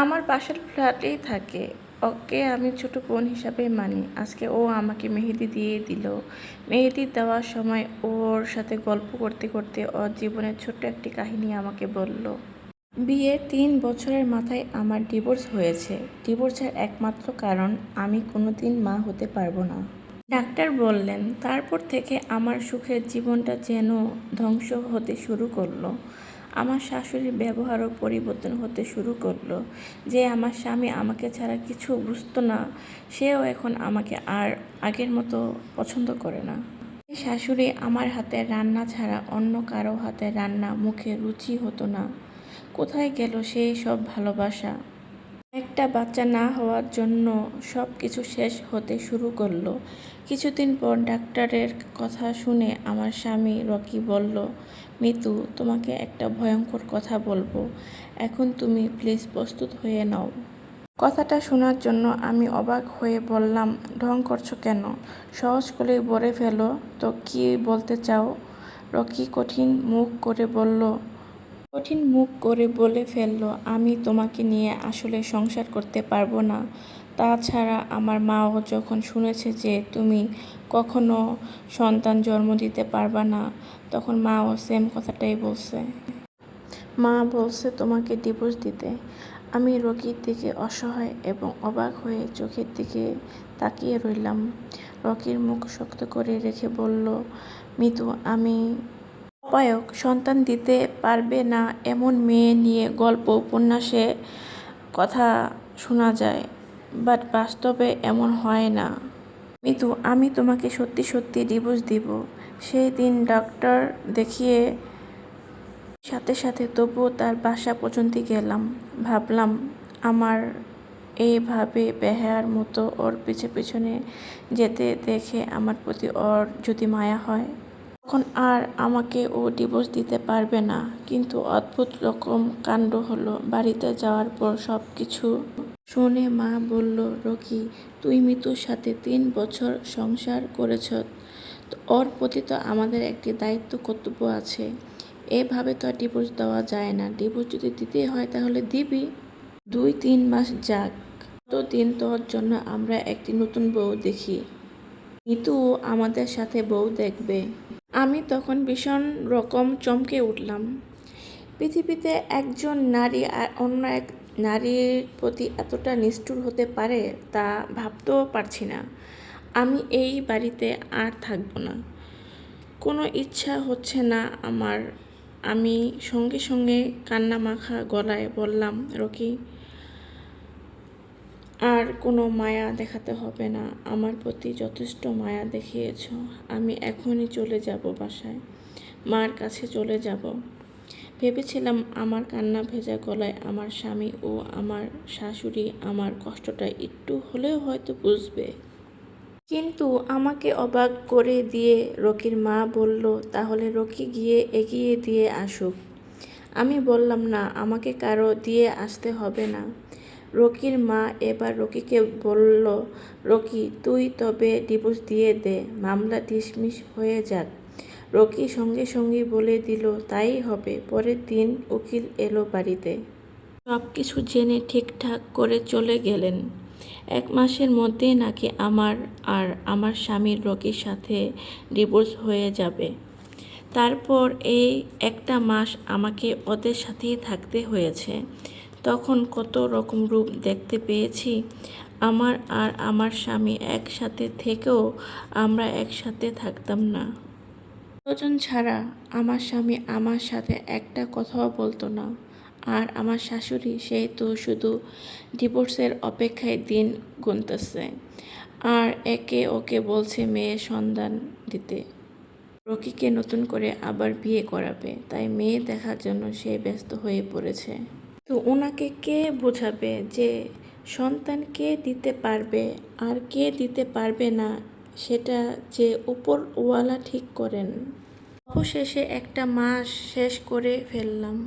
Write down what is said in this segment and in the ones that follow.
আমার পাশের ফ্ল্যাটেই থাকে। ওকে আমি ছোট বোন হিসাবেই মানি। আজকে ও আমাকে মেহেদি দিয়ে দিল। মেহেদি দেওয়ার সময় ওর সাথে গল্প করতে করতে ওর জীবনের ছোট্ট একটি কাহিনী আমাকে বলল। বিয়ের ৩ বছরের মাথায় আমার ডিভোর্স হয়েছে। ডিভোর্সের একমাত্র কারণ আমি কোনোদিন মা হতে পারবো না। ডাক্তার বললেন। তারপর থেকে আমার সুখের জীবনটা যেন ধ্বংস হতে শুরু করলো। আমার শাশুড়ির ব্যবহারও পরিবর্তন হতে শুরু করলো। যে আমার স্বামী আমাকে ছাড়া কিছু বুঝতো না, সেও এখন আমাকে আর আগের মতো পছন্দ করে না। এই শাশুড়ি আমার হাতের রান্না ছাড়া অন্য কারো হাতের রান্না মুখে রুচি হতো না। কোথায় গেল সেই সব ভালোবাসা? একটা বাচ্চা না হওয়ার জন্য সব কিছু শেষ হতে শুরু করলো। কিছুদিন পর ডাক্তারের কথা শুনে আমার স্বামী রকি বলল, মিতু, তোমাকে একটা ভয়ঙ্কর কথা বলবো। এখন তুমি প্লিজ প্রস্তুত হয়ে নাও। কথাটা শোনার জন্য আমি অবাক হয়ে বললাম, ঢং করছো কেন? সহজ করে বলে ফেলো তো, কি বলতে চাও? রকি কঠিন মুখ করে বলে ফেলল, আমি তোমাকে নিয়ে আসলে সংসার করতে পারবো না। তাছাড়া আমার মাও যখন শুনেছে যে তুমি কখনো সন্তান জন্ম দিতে পারবা না, তখন মাও সেম কথাটাই বলছে। মা বলছে তোমাকে ডিভোর্স দিতে। আমি রকির দিকে অসহায় এবং অবাক হয়ে চোখের দিকে তাকিয়ে রইলাম। রকির মুখ শক্ত করে রেখে বলল, মিতু, আমি অপায়ক, সন্তান দিতে পারবে না এমন মেয়ে নিয়ে গল্প উপন্যাসে কথা শোনা যায়, বাট বাস্তবে এমন হয় না। মিতু, আমি তোমাকে সত্যি সত্যি ডিভোর্স দিব। সেই দিন ডাক্তার দেখিয়ে সাথে সাথে তবুও তার বাসা পর্যন্ত গেলাম। ভাবলাম, আমার এইভাবে বেহায়ার মতো ওর পিছনে যেতে দেখে আমার প্রতি ওর যদি মায়া হয়, তখন আর আমাকে ও ডিভোর্স দিতে পারবে না। কিন্তু অদ্ভুত রকম কাণ্ড হলো। বাড়িতে যাওয়ার পর সব কিছু শুনে মা বলল, রকি, তুই মিতুর সাথে ৩ বছর সংসার করেছ, ওর প্রতি তো আমাদের একটি দায়িত্ব কর্তব্য আছে। এভাবে তো আর ডিভোর্স দেওয়া যায় না। ডিভোর্স যদি দিতে হয় তাহলে দিবি। ২-৩ মাস যাক, ততদিন তোর জন্য আমরা একটি নতুন বউ দেখি। মিতুও আমাদের সাথে বউ দেখবে। আমি তখন ভীষণ রকম চমকে উঠলাম। পৃথিবীতে একজন নারী আর অন্য এক নারীর প্রতি এতটা নিষ্ঠুর হতে পারে তা ভাবতেও পারছি না। আমি এই বাড়িতে আর থাকবো না। কোনো ইচ্ছা হচ্ছে না আমার। আমি সঙ্গে সঙ্গে কান্নামাখা গলায় বললাম, রকি, আর কোনো মায়া দেখাতে হবে না। আমার প্রতি যথেষ্ট মায়া দেখিয়েছ। আমি এখনই চলে যাব বাসায়, মার কাছে চলে যাব। ভেবেছিলাম আমার কান্না ভেজা গলায় আমার স্বামী ও আমার শাশুড়ি আমার কষ্টটা একটু হলেও হয়তো বুঝবে। কিন্তু আমাকে অবাক করে দিয়ে রকির মা বলল, তাহলে রকি গিয়ে এগিয়ে দিয়ে আসুক। আমি বললাম, না, আমাকে কারো দিয়ে আসতে হবে না। রকির মা এবার রকিকে বলল, রকি, তুই তবে ডিভোর্স দিয়ে দে, মামলা ডিসমিস হয়ে যাক। রকি সঙ্গে সঙ্গে বলে দিল, তাই হবে। পরের দিন উকিল এলো বাড়িতে। সব কিছু জেনে ঠিকঠাক করে চলে গেলেন। ১ মাসের মধ্যেই নাকি আমার আর আমার স্বামীর রকির সাথে ডিভোর্স হয়ে যাবে। তারপর এই 1টা মাস আমাকে ওদের সাথেই থাকতে হয়েছে। তখন কত রকম রূপ দেখতে পেয়েছি। আমার আর আমার স্বামী একসাথে থেকেও আমরা একসাথে থাকতাম না। প্রয়োজন ছাড়া আমার স্বামী আমার সাথে একটা কথাও বলতো না। আর আমার শাশুড়ি, সেই তো শুধু ডিভোর্সের অপেক্ষায় দিন গুনতেছে আর একে ওকে বলছে মেয়ে সন্ধান দিতে। রকিকে নতুন করে আবার বিয়ে করাবে, তাই মেয়ে দেখার জন্য সে ব্যস্ত হয়ে পড়েছে। তো ওনাকে কে বোঝাবে যে সন্তান কে দিতে পারবে আর কে দিতে পারবে না, সেটা যে উপরওয়ালা ঠিক করেন। অবশেষে 1টা মাস শেষ করে ফেললাম।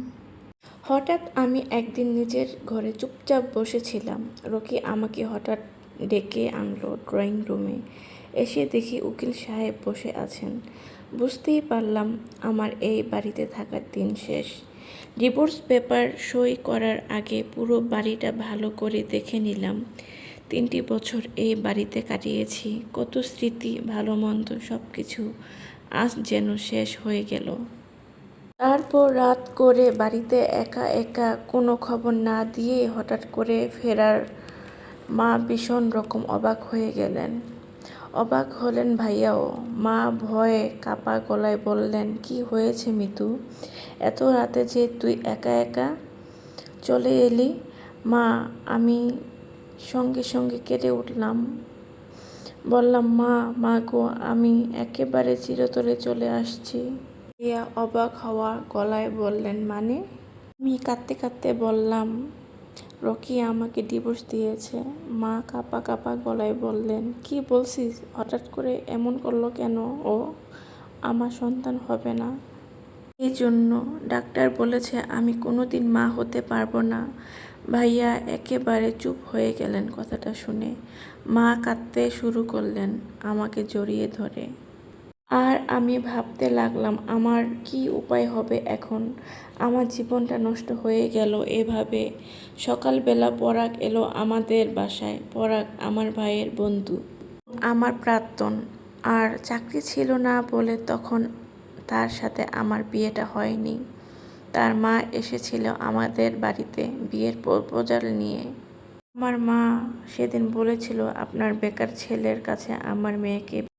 হঠাৎ আমি একদিন নিজের ঘরে চুপচাপ বসেছিলাম। রকি আমাকে হঠাৎ ডেকে আনলো ড্রয়িং রুমে। এসে দেখি উকিল সাহেব বসে আছেন। বুঝতেই পারলাম আমার এই বাড়িতে থাকার দিন শেষ। ডিভোর্স পেপার সই করার আগে পুরো বাড়িটা ভালো করে দেখে নিলাম। 3টি বছর এই বাড়িতে কাটিয়েছি। কত স্মৃতি, ভালো মন্দ সব কিছু আজ যেন শেষ হয়ে গেল। তারপর রাত করে বাড়িতে একা একা কোনো খবর না দিয়ে হঠাৎ করে ফেরার মা ভীষণ রকম অবাক হয়ে গেলেন। অবাক হলেন ভাইয়াও। মা ভয়ে কাঁপা গলায় বললেন, কি হয়েছে মিতু? এত রাতে যে তুই একা একা চলে এলি? মা, আমি সঙ্গে সঙ্গে কেঁদে উঠলাম। বললাম, মা গো, আমি একেবারে চিরতরে চলে আসছি। ভাইয়া অবাক হওয়া গলায় বললেন, মানে? আমি কাঁদতে কাঁদতে বললাম, রকিয়া আমাকে ডিভোর্স দিয়েছে। মা কাঁপা কাঁপা গলায় বললেন, কি বলছিস? হঠাৎ করে এমন করলো কেন ও? আমার সন্তান হবে না, এই জন্য ডাক্তার বলেছে আমি কোনোদিন মা হতে পারবো না। ভাইয়া একেবারে চুপ হয়ে গেলেন কথাটা শুনে। মা কাঁদতে শুরু করলেন আমাকে জড়িয়ে ধরে। আর আমি ভাবতে লাগলাম আমার কি উপায় হবে এখন। আমার জীবনটা নষ্ট হয়ে গেল এভাবে। সকালবেলা পরাগ এলো আমাদের বাসায়। পরাগ আমার ভাইয়ের বন্ধু, আমার প্রাক্তন। আর চাকরি ছিল না বলে তখন তার সাথে আমার বিয়েটা হয়নি। তার মা এসেছিল আমাদের বাড়িতে বিয়ের প্রপোজাল নিয়ে। আমার মা সেদিন বলেছিল আপনার বেকার ছেলের কাছে আমার মেয়েকে